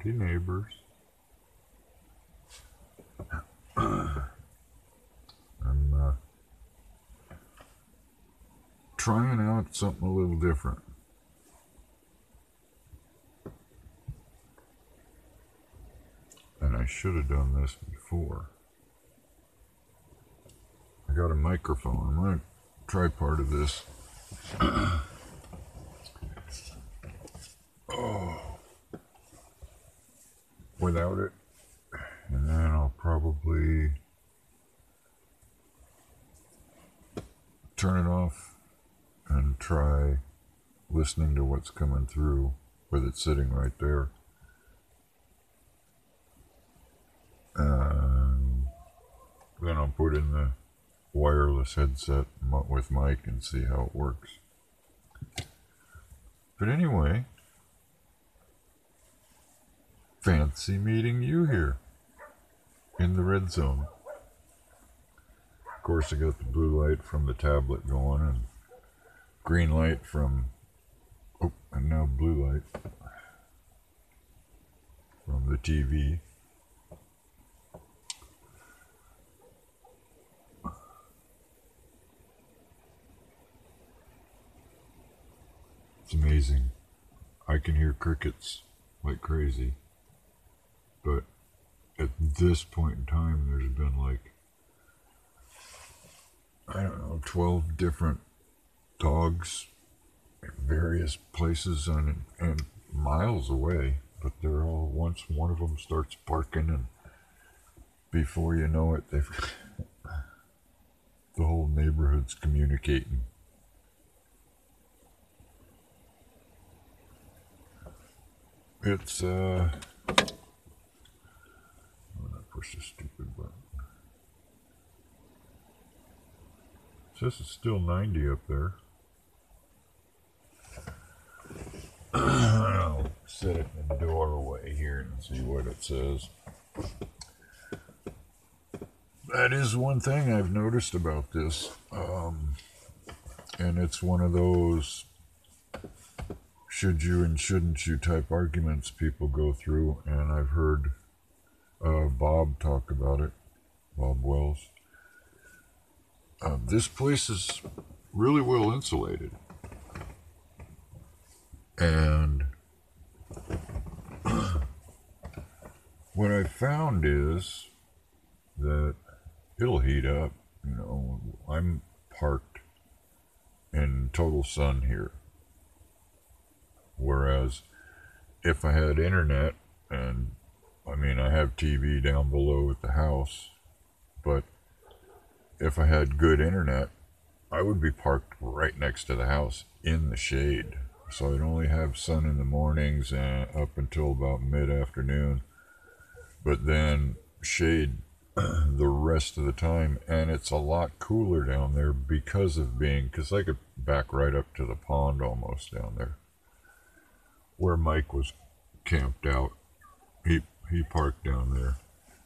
Howdy, neighbors. I'm trying out something a little different. And I should have done this before. I got a microphone. I'm going to try part of this. Without it. And then I'll probably turn it off and try listening to what's coming through with it sitting right there. And then I'll put in the wireless headset with mic and see how it works. But anyway, fancy meeting you here in the red zone. Of course, I got the blue light from the tablet going and green light from, and now blue light from the TV. It's amazing. I can hear crickets like crazy. But at this point in time, there's been like, I don't know, 12 different dogs in various places and miles away. But they're all, once one of them starts barking, and before you know it, the whole neighborhood's communicating. It's, I'm gonna push this stupid button. It says it's still 90 up there. I'll set it in the doorway here and see what it says. That is one thing I've noticed about this. And it's one of those should you and shouldn't you type arguments people go through, and I've heard Bob talk about it, Bob Wells. This place is really well insulated, and what I found is that it'll heat up. You know, I'm parked in total sun here. Whereas if I had internet, and I mean, I have TV down below at the house, but if I had good internet, I would be parked right next to the house in the shade. So I'd only have sun in the mornings and up until about mid-afternoon, but then shade the rest of the time. And it's a lot cooler down there because I could back right up to the pond almost down there where Mike was camped out. He parked down there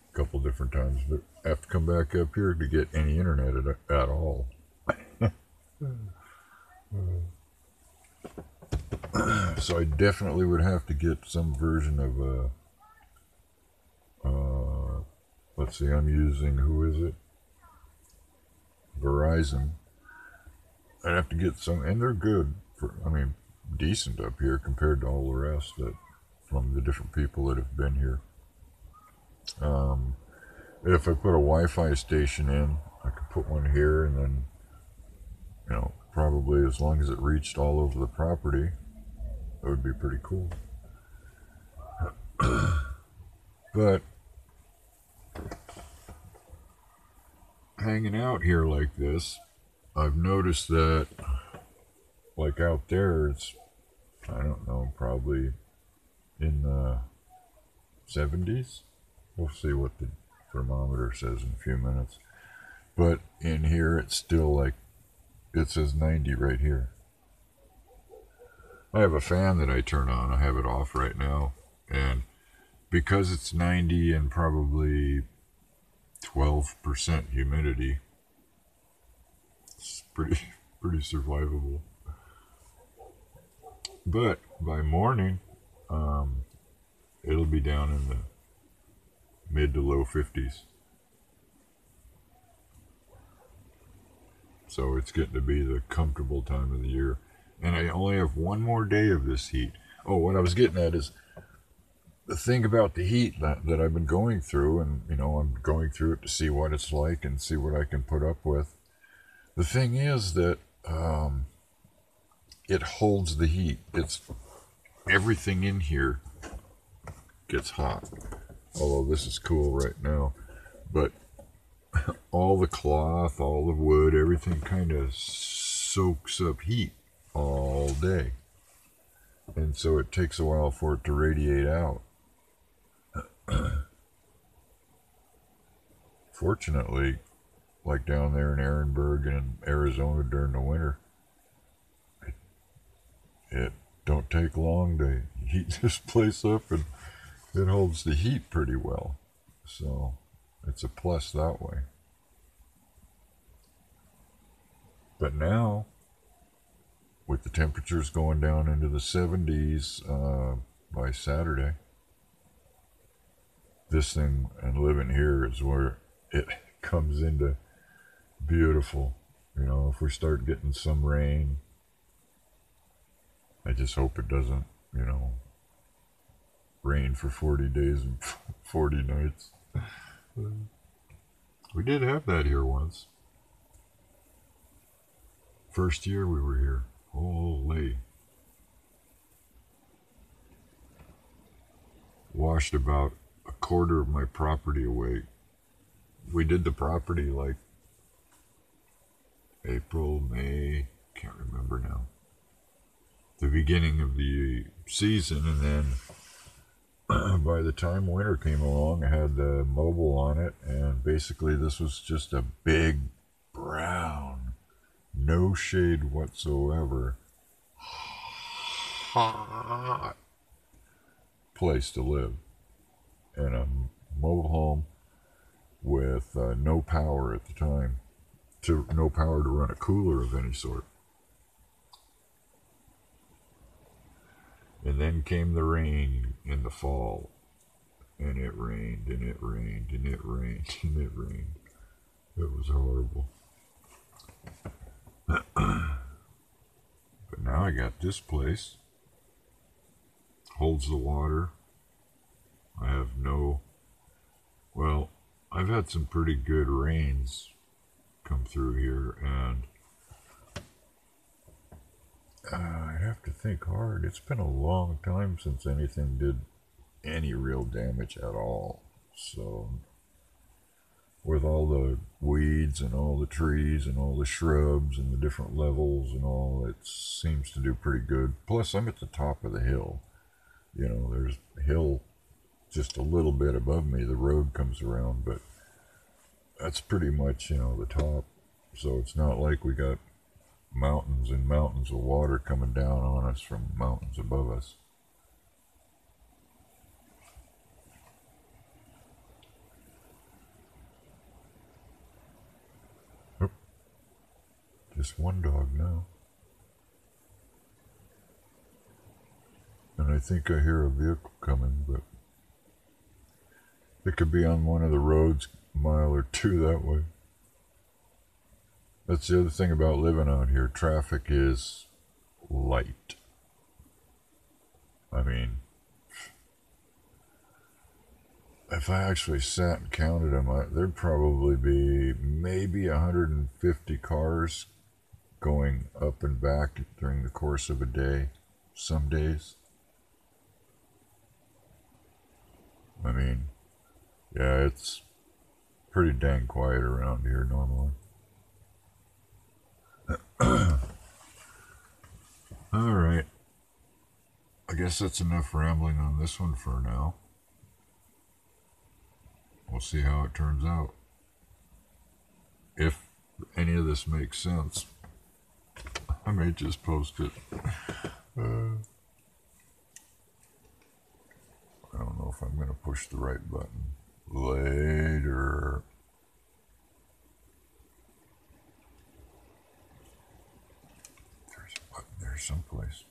a couple different times, but I have to come back up here to get any internet at all. So I definitely would have to get some version of let's see, I'm using, who is it? Verizon. I'd have to get some, and they're good for, I mean, decent up here compared to all the rest that from the different people that have been here. If I put a Wi-Fi station in, I could put one here, and then, you know, probably as long as it reached all over the property, that would be pretty cool. But hanging out here like this, I've noticed that, like out there, it's, I don't know, probably in the 70s. We'll see what the thermometer says in a few minutes. But in here, it's still like, it says 90 right here. I have a fan that I turn on. I have it off right now. And because it's 90 and probably 12% humidity, it's pretty survivable. But by morning, it'll be down in the mid to low 50s. So it's getting to be the comfortable time of the year. And I only have one more day of this heat. Oh, what I was getting at is the thing about the heat that I've been going through, and I'm going through it to see what it's like and see what I can put up with. The thing is that it holds the heat. It's everything in here gets hot. Although this is cool right now, but all the cloth, all the wood, everything kind of soaks up heat all day. And so it takes a while for it to radiate out. Fortunately, like down there in Ehrenberg and in Arizona during the winter, it don't take long to heat this place up, and it holds the heat pretty well. So it's a plus that way. But now, with the temperatures going down into the 70s by Saturday, this thing and living here is where it comes into beautiful. If we start getting some rain, I just hope it doesn't, rain for 40 days and 40 nights. We did have that here once. First year we were here. Holy. Washed about a quarter of my property away. We did the property like April, May, can't remember now. The beginning of the season, and then by the time winter came along, I had the mobile on it, and basically this was just a big brown, no shade whatsoever, hot place to live in a mobile home with no power at the time, no power to run a cooler of any sort. And then came the rain in the fall, and it rained, and it rained, and it rained, and it rained. It was horrible. But now I got this place. Holds the water. I have I've had some pretty good rains come through here, and I'd have to think hard. It's been a long time since anything did any real damage at all. So, with all the weeds and all the trees and all the shrubs and the different levels and all, it seems to do pretty good. Plus, I'm at the top of the hill. There's a hill just a little bit above me. The road comes around, but that's pretty much, the top. So it's not like we got mountains and mountains of water coming down on us from mountains above us. Oop. Just one dog now. And I think I hear a vehicle coming, but it could be on one of the roads a mile or two that way. That's the other thing about living out here. Traffic is light. I mean, if I actually sat and counted them, there'd probably be maybe 150 cars going up and back during the course of a day, some days. I mean, yeah, it's pretty dang quiet around here normally. Alright. I guess that's enough rambling on this one for now. We'll see how it turns out. If any of this makes sense, I may just post it. I don't know if I'm going to push the right button later. There's a button there someplace.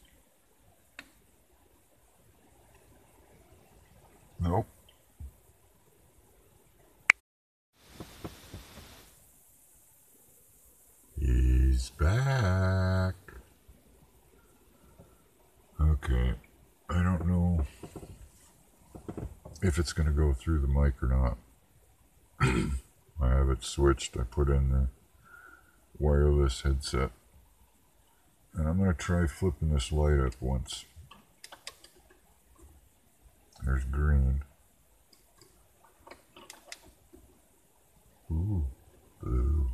Nope. He's back. Okay. I don't know if it's going to go through the mic or not. I have it switched. I put in the wireless headset. And I'm going to try flipping this light up once. There's green. Ooh, blue.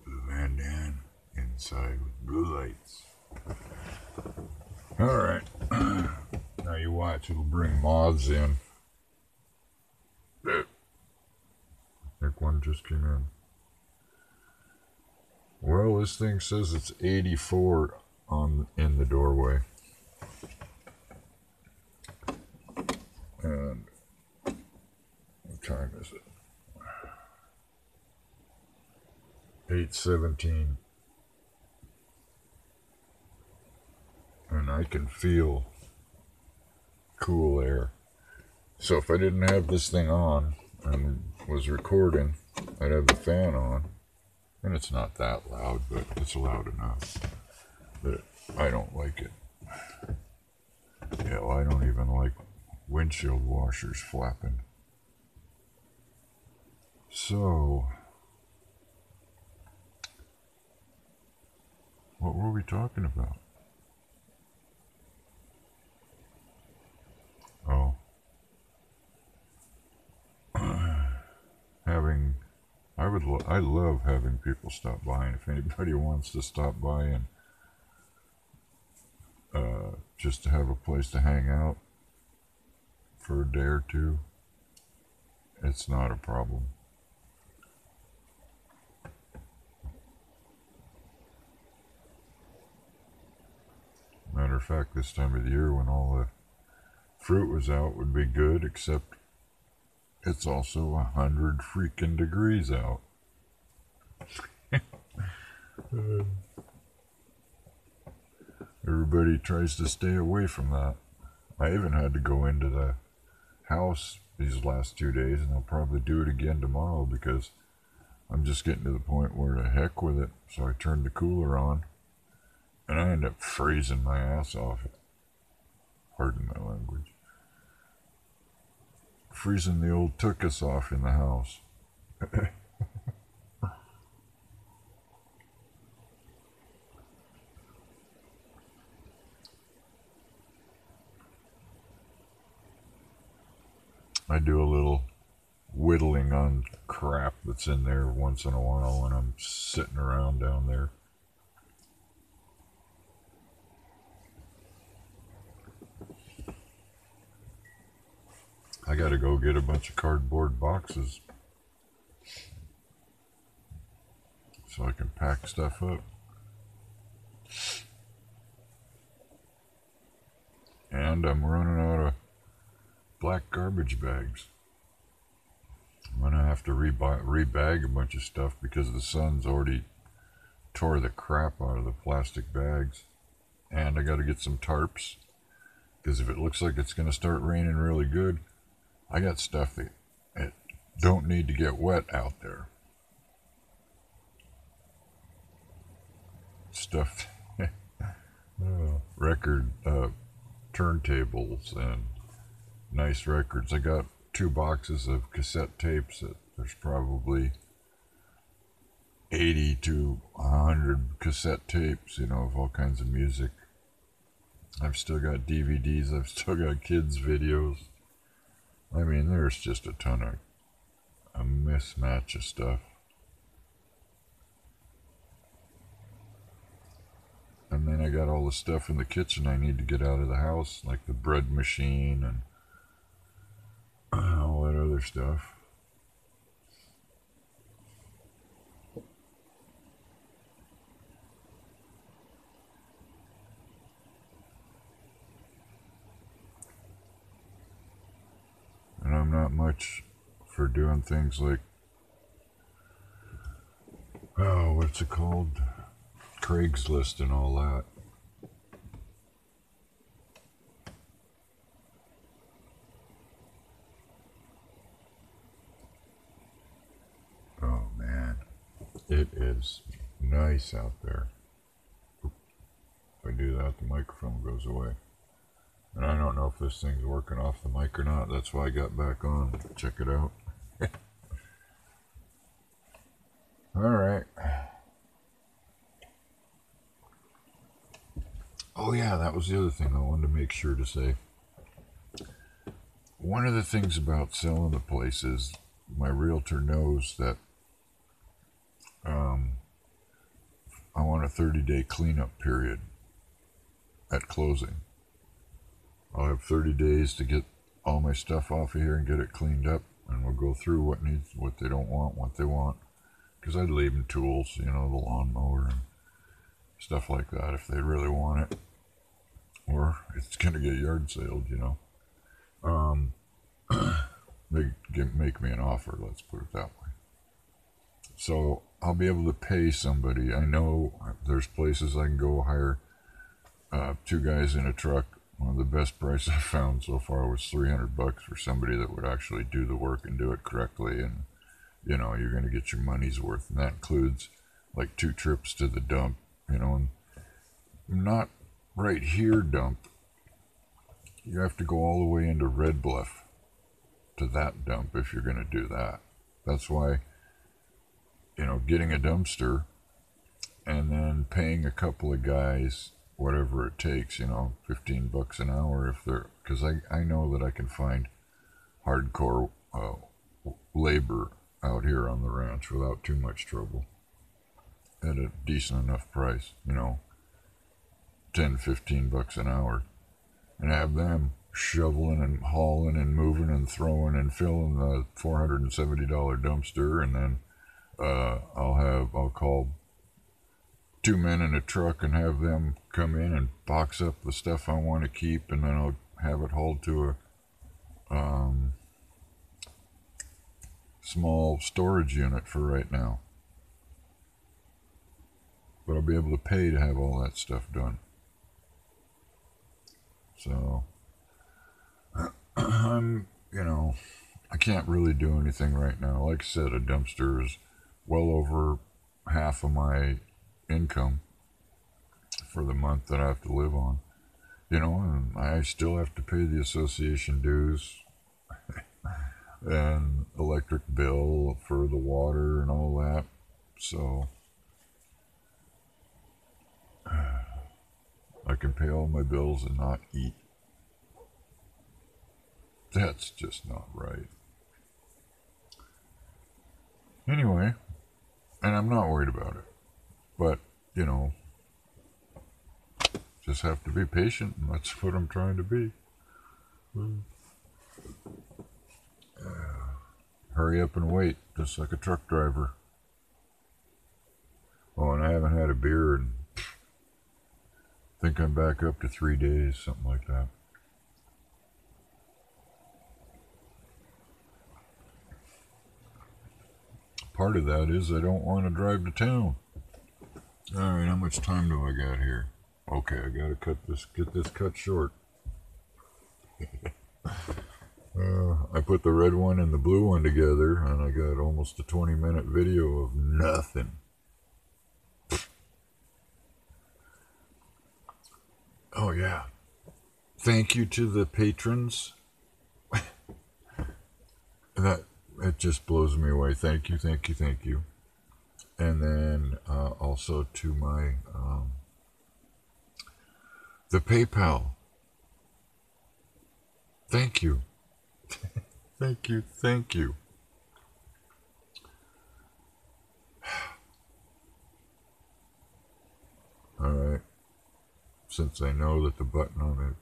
Blue bandana inside with blue lights. Alright. Now you watch, it'll bring moths in. I think one just came in. Well, this thing says it's 84 in the doorway. And what time is it? 8:17. And I can feel cool air. So if I didn't have this thing on and was recording, I'd have the fan on. And it's not that loud, but it's loud enough. But I don't like it. Yeah, well, I don't even like windshield washers flapping. So, what were we talking about? Oh. I love having people stop by, and if anybody wants to stop by and just to have a place to hang out for a day or two, it's not a problem. Matter of fact, this time of the year when all the fruit was out would be good, except it's also 100 freaking degrees out. Everybody tries to stay away from that. I even had to go into the house these last 2 days, and I'll probably do it again tomorrow because I'm just getting to the point where the heck with it. So I turned the cooler on, and I end up freezing my ass off. Pardon my language. Freezing the old tuchus off in the house. I do a little whittling on crap that's in there once in a while when I'm sitting around down there. I gotta go get a bunch of cardboard boxes so I can pack stuff up. And I'm running out of black garbage bags. I'm gonna have to rebag a bunch of stuff because the sun's already tore the crap out of the plastic bags. And I gotta get some tarps because if it looks like it's gonna start raining really good, I got stuff that don't need to get wet out there. Stuff, record turntables and nice records. I got 2 boxes of cassette tapes that there's probably 80 to 100 cassette tapes, you know, of all kinds of music. I've still got DVDs. I've still got kids' videos. I mean, there's just a ton of a mismatch of stuff. And then I got all the stuff in the kitchen I need to get out of the house, like the bread machine and all that other stuff. And I'm not much for doing things like, oh, what's it called? Craigslist and all that. is nice out there. If I do that, the microphone goes away. And I don't know if this thing's working off the mic or not. That's why I got back on. Check it out. Alright. Oh yeah, that was the other thing I wanted to make sure to say. One of the things about selling the place is my realtor knows that I want a 30-day cleanup period at closing. I'll have 30 days to get all my stuff off of here and get it cleaned up, and we'll go through what needs, what they don't want, what they want. Because I'd leave them tools, you know, the lawnmower and stuff like that if they really want it. Or it's going to get yard saled, you know. They make me an offer, let's put it that way. So I'll be able to pay somebody. I know there's places I can go hire 2 guys in a truck. One of the best prices I found so far was $300 for somebody that would actually do the work and do it correctly. And, you know, you're going to get your money's worth. And that includes like 2 trips to the dump, you know, and not right here dump. You have to go all the way into Red Bluff to that dump if you're going to do that. That's why, you know, getting a dumpster and then paying a couple of guys whatever it takes, you know, $15 an hour if they're, because I know that I can find hardcore labor out here on the ranch without too much trouble at a decent enough price, you know, $10-15 an hour, and have them shoveling and hauling and moving and throwing and filling the $470 dumpster, and then I'll call 2 men in a truck and have them come in and box up the stuff I want to keep, and then I'll have it hauled to a small storage unit for right now. But I'll be able to pay to have all that stuff done. So I'm, you know, I can't really do anything right now. Like I said, a dumpster is well over half of my income for the month that I have to live on, you know, and I still have to pay the association dues and electric bill for the water and all that. So I can pay all my bills and not eat. That's just not right. Anyway, and I'm not worried about it. But, you know, just have to be patient, and that's what I'm trying to be. Hurry up and wait, just like a truck driver. Oh, and I haven't had a beer and I think I'm back up to 3 days, something like that. Part of that is I don't want to drive to town. Alright, how much time do I got here? Okay, I gotta get this cut short. I put the red one and the blue one together, and I got almost a 20-minute video of nothing. Oh yeah. Thank you to the patrons. That, it just blows me away. Thank you, thank you, thank you. And then also to my the PayPal. Thank you. Thank you, thank you. Alright. Since I know that the button on it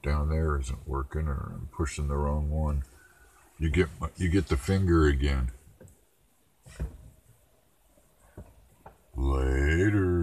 down there isn't working, or I'm pushing the wrong one, you get the finger again. Later.